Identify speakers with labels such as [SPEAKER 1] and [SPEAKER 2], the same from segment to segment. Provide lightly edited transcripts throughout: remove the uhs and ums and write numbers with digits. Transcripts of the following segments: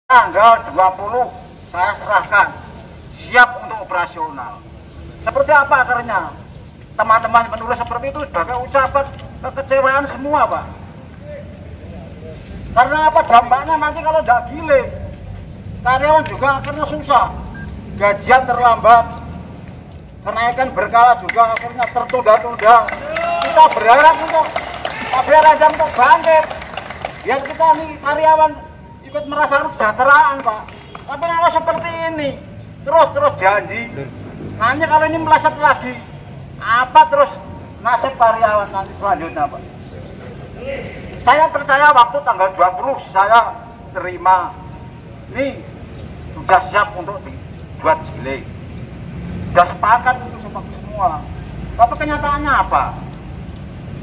[SPEAKER 1] Tanggal 20 saya serahkan siap untuk operasional. Seperti apa akhirnya? Teman-teman menulis seperti itu sebagai ucapan kekecewaan semua, Pak. Karena apa dampaknya nanti kalau tidak giling, karyawan juga akhirnya susah, gajian terlambat, kenaikan berkala juga akhirnya tertunda-tunda. Kita berharap untuk KPR aja untuk bangkit, biar kita nih karyawan ikut merasakan kesejahteraan, Pak. Tapi kalau seperti ini terus janji, nanti kalau ini meleset lagi, apa terus nasib karyawan nanti selanjutnya, Pak? Saya percaya waktu tanggal 20 saya terima, ini sudah siap untuk dibuat giling, sudah sepakat itu semua. Tapi kenyataannya apa?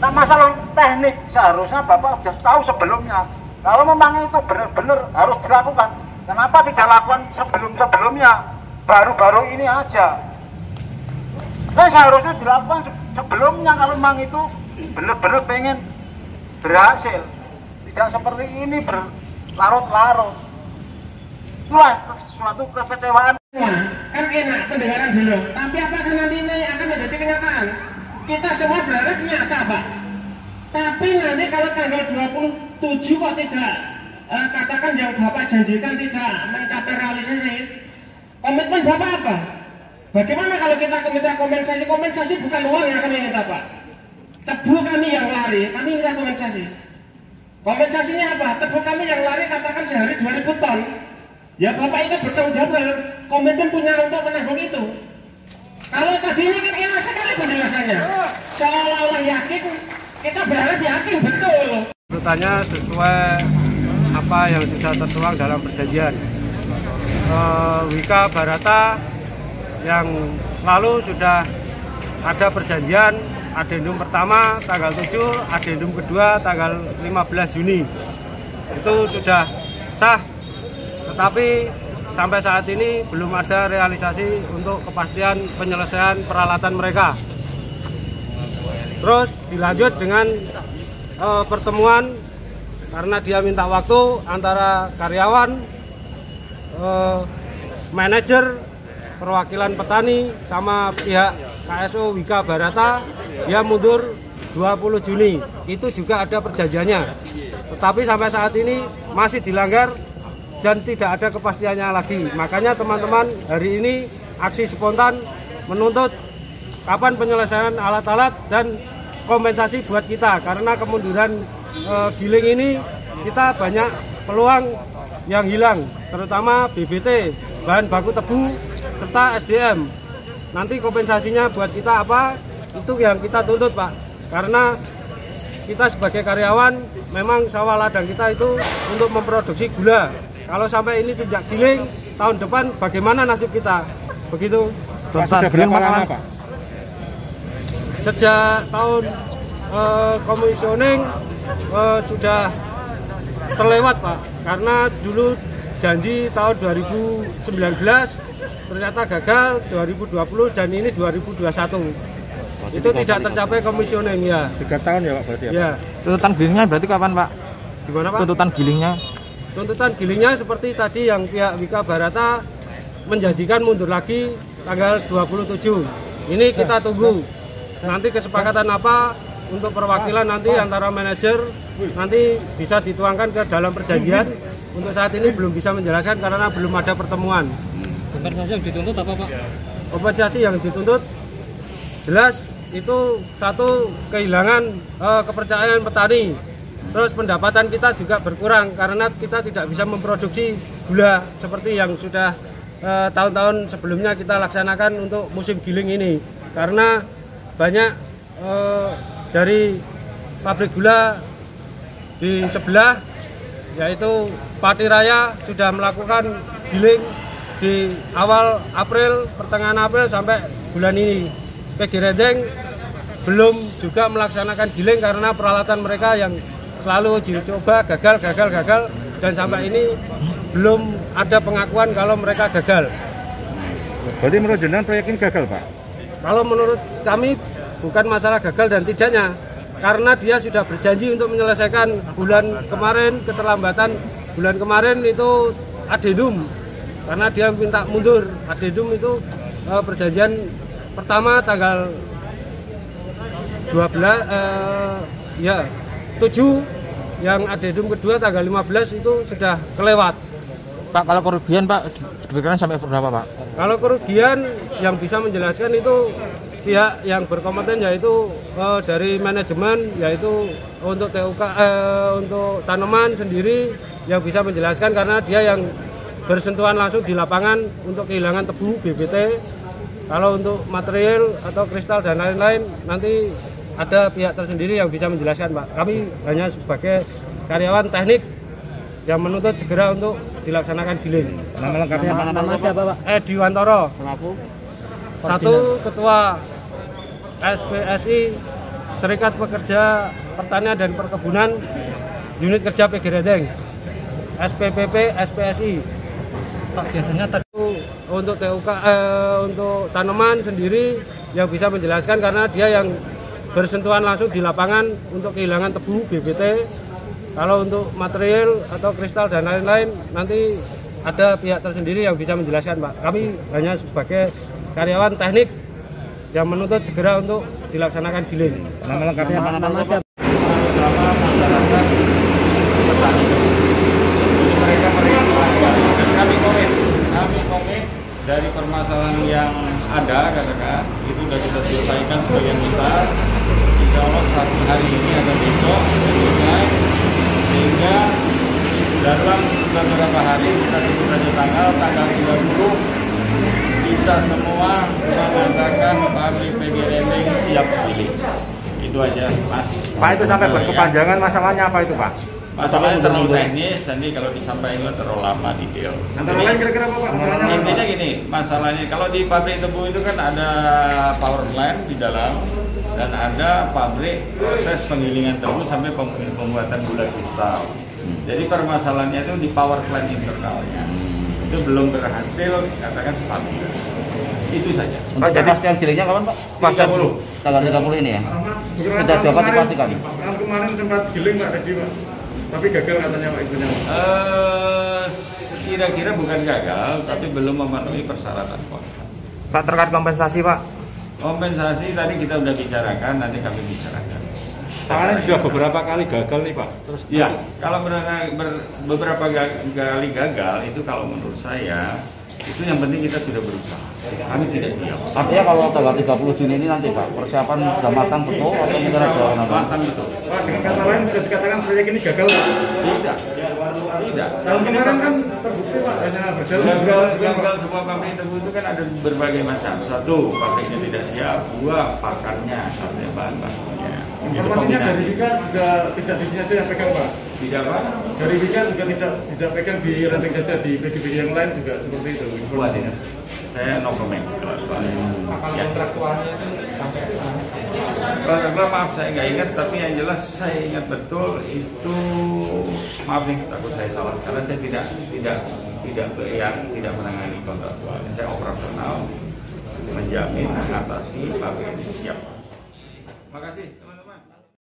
[SPEAKER 1] Nah, masalah teknik seharusnya Bapak sudah tahu sebelumnya. Kalau memang itu benar-benar harus dilakukan, kenapa tidak lakukan sebelum-sebelumnya? Baru-baru ini aja. Seharusnya dilakukan sebelumnya kalau memang itu benar-benar pengen berhasil. Tidak seperti ini berlarut-larut. Itulah suatu kekecewaan.
[SPEAKER 2] Kan enak pendengaran dulu, tapi apakah nanti ini akan menjadi kenyataan? Kita semua berharap nyata, Pak. Tapi nanti kalau tanggal 27 kok tidak katakan yang Bapak janjikan tidak mencapai realisasi, komitmen Bapak apa? Bagaimana kalau kita minta kompensasi? Kompensasi bukan uang yang kami minta, Pak. Tebu kami yang lari, kami minta kompensasi. Kompensasinya apa? Tebu kami yang lari katakan sehari 2000 ton. Ya Bapak itu bertanggung jawab, komitmen punya untuk menanggung itu. Kalau tadi ini kan enak sekali penjelasannya, seolah-olah yakin, kita berharap yakin betul.
[SPEAKER 3] Urutannya sesuai apa yang sudah tertuang dalam perjanjian. Wika Barata yang lalu sudah ada perjanjian adendum pertama tanggal 7, adendum kedua tanggal 15 Juni. Itu sudah sah, tetapi sampai saat ini belum ada realisasi untuk kepastian penyelesaian peralatan mereka. Terus dilanjut dengan pertemuan karena dia minta waktu antara karyawan, manajer, perwakilan petani sama pihak KSO Wika Barata, dia mundur 20 Juni. Itu juga ada perjanjiannya. Tetapi sampai saat ini masih dilanggar dan tidak ada kepastiannya lagi. Makanya teman-teman hari ini aksi spontan menuntut kapan penyelesaian alat-alat dan kompensasi buat kita, karena kemunduran giling ini kita banyak peluang yang hilang, terutama BBT, bahan baku tebu, serta SDM. Nanti kompensasinya buat kita apa? Itu yang kita tuntut, Pak. Karena kita sebagai karyawan memang sawah ladang kita itu untuk memproduksi gula. Kalau sampai ini tidak giling, tahun depan bagaimana nasib kita? Begitu.
[SPEAKER 4] Sudah berapa lama, Pak?
[SPEAKER 3] Sejak tahun komisioning sudah terlewat, Pak. Karena dulu janji tahun 2019 ternyata gagal 2020 dan ini 2021. Itu tidak tercapai komisioning ya.
[SPEAKER 4] 3 tahun ya, Pak, berarti ya?
[SPEAKER 3] Ya.
[SPEAKER 5] Tuntutan gilingnya berarti kapan, Pak?
[SPEAKER 3] Gimana, Pak?
[SPEAKER 5] Tuntutan gilingnya?
[SPEAKER 3] Tuntutan gilingnya seperti tadi yang pihak Wika Barata menjanjikan mundur lagi tanggal 27. Ini kita tunggu. Nanti kesepakatan apa untuk perwakilan nanti antara manajer nanti bisa dituangkan ke dalam perjanjian. Untuk saat ini belum bisa menjelaskan karena belum ada pertemuan.
[SPEAKER 6] Kompensasi yang dituntut apa, Pak?
[SPEAKER 3] Kompensasi yang dituntut jelas itu satu, kehilangan kepercayaan petani. Terus pendapatan kita juga berkurang karena kita tidak bisa memproduksi gula seperti yang sudah tahun-tahun sebelumnya kita laksanakan untuk musim giling ini. Karena banyak dari pabrik gula di sebelah, yaitu Pati Raya, sudah melakukan giling di awal April, pertengahan April sampai bulan ini. PG Rendeng belum juga melaksanakan giling karena peralatan mereka yang selalu uji coba gagal, dan sampai ini belum ada pengakuan kalau mereka gagal.
[SPEAKER 4] Berarti menurut jenengan proyek ini gagal, Pak?
[SPEAKER 3] Kalau menurut kami bukan masalah gagal dan tidaknya, karena dia sudah berjanji untuk menyelesaikan bulan kemarin, keterlambatan bulan kemarin itu adendum karena dia minta mundur. Adendum itu perjanjian pertama tanggal 7, yang adendum kedua tanggal 15 itu sudah kelewat.
[SPEAKER 5] Pak, kalau kerugian Pak diberikan sampai berapa Pak?
[SPEAKER 3] Kalau kerugian yang bisa menjelaskan itu pihak yang berkompeten, yaitu dari manajemen, yaitu untuk TUK untuk tanaman sendiri yang bisa menjelaskan karena dia yang bersentuhan langsung di lapangan untuk kehilangan tebu BBT. Kalau untuk material atau kristal dan lain-lain nanti ada pihak tersendiri yang bisa menjelaskan Pak. Kami hanya sebagai karyawan teknik yang menuntut segera untuk dilaksanakan giling.
[SPEAKER 4] Nama lengkapnya
[SPEAKER 6] Nama siapa Pak?
[SPEAKER 3] Edi Wantoro,
[SPEAKER 6] Selaku
[SPEAKER 3] 1 Ketua SPSI Serikat Pekerja Pertanian dan Perkebunan Unit Kerja PG Rendeng, SPPP SPSI.
[SPEAKER 6] Pak, biasanya
[SPEAKER 3] Untuk TUK untuk tanaman sendiri yang bisa menjelaskan karena dia yang bersentuhan langsung di lapangan untuk kehilangan tebu BBT. Kalau untuk material atau kristal dan lain-lain nanti ada pihak tersendiri yang bisa menjelaskan Pak. Kami hanya sebagai karyawan teknik yang menuntut segera untuk dilaksanakan giling.
[SPEAKER 4] Nama lengkapnya
[SPEAKER 6] nama siapa?
[SPEAKER 7] Bersama masyarakat petani. Mereka dan kami komit dari permasalahan yang ada katakan itu sudah kita selesaikan sebagian besar. Insya Allah satu hari ini atau besok selesai, sehingga dalam beberapa hari kita tunggu saja tanggal 30 kita semua mengatakan pabrik PG Rendeng siap pilih. Itu aja Mas.
[SPEAKER 4] Pak, itu sampai berkepanjangan masalahnya apa itu Pak?
[SPEAKER 7] Masalahnya terlalu teknis, nanti kalau disampaikan terlalu lama detail.
[SPEAKER 4] Antara lain kira-kira apa Pak? Masalahnya apa?
[SPEAKER 7] Intinya gini, masalahnya kalau di pabrik tebu itu kan ada power plant di dalam dan ada pabrik proses penggilingan tebu sampai pembuatan gula kristal. Jadi permasalahannya itu di power plant internalnya. Itu belum berhasil katakan stabil. Itu saja.
[SPEAKER 5] Untuk kepastian gilingnya kapan Pak?
[SPEAKER 7] 30.
[SPEAKER 5] Tanggal 30 ini ya? Sudah dapat dipastikan?
[SPEAKER 1] Tahun kemarin sempat giling Pak tadi Pak, tapi gagal katanya Pak ibunya.
[SPEAKER 7] Kira-kira bukan gagal, tapi belum memenuhi persyaratan kontrak.
[SPEAKER 5] Pak, terkait kompensasi Pak?
[SPEAKER 7] Kompensasi tadi kita sudah bicarakan, nanti kami bicarakan.
[SPEAKER 4] Tangannya sudah beberapa kali gagal nih Pak.
[SPEAKER 7] Terus ya, kalau beberapa kali gagal itu kalau menurut saya itu yang penting kita sudah berusaha. Kami tidak diam.
[SPEAKER 5] Artinya kalau tanggal 30 Juni ini nanti Pak, persiapan sudah matang betul atau mungkin ada
[SPEAKER 7] matang betul.
[SPEAKER 1] Pak, dengan kata lain bisa dikatakan proyek ini gagal Pak?
[SPEAKER 7] Tidak. Tidak.
[SPEAKER 1] Tahun kemarin kan terbukti Pak, hanya berjalan.
[SPEAKER 7] Gagal semua pabrik tebu itu kan ada berbagai macam. Satu, pabriknya tidak siap. Dua, pakannya, sampai bahan bakunya.
[SPEAKER 1] Informasinya dari Wika juga tidak di sini saja yang pegang Pak?
[SPEAKER 7] Tidak Pak?
[SPEAKER 1] Dari Wika juga tidak pegang di Rendeng saja, di PGB yang lain juga seperti itu.
[SPEAKER 7] Buat ini. Saya no comment.
[SPEAKER 1] Kalau kontraktualnya itu sampai
[SPEAKER 7] maaf saya nggak ingat, tapi yang jelas saya ingat betul itu, maaf nih takut saya salah karena saya tidak menangani kontraktual. Saya operasional menjamin mengatasi pabrik ini siap. Terima kasih.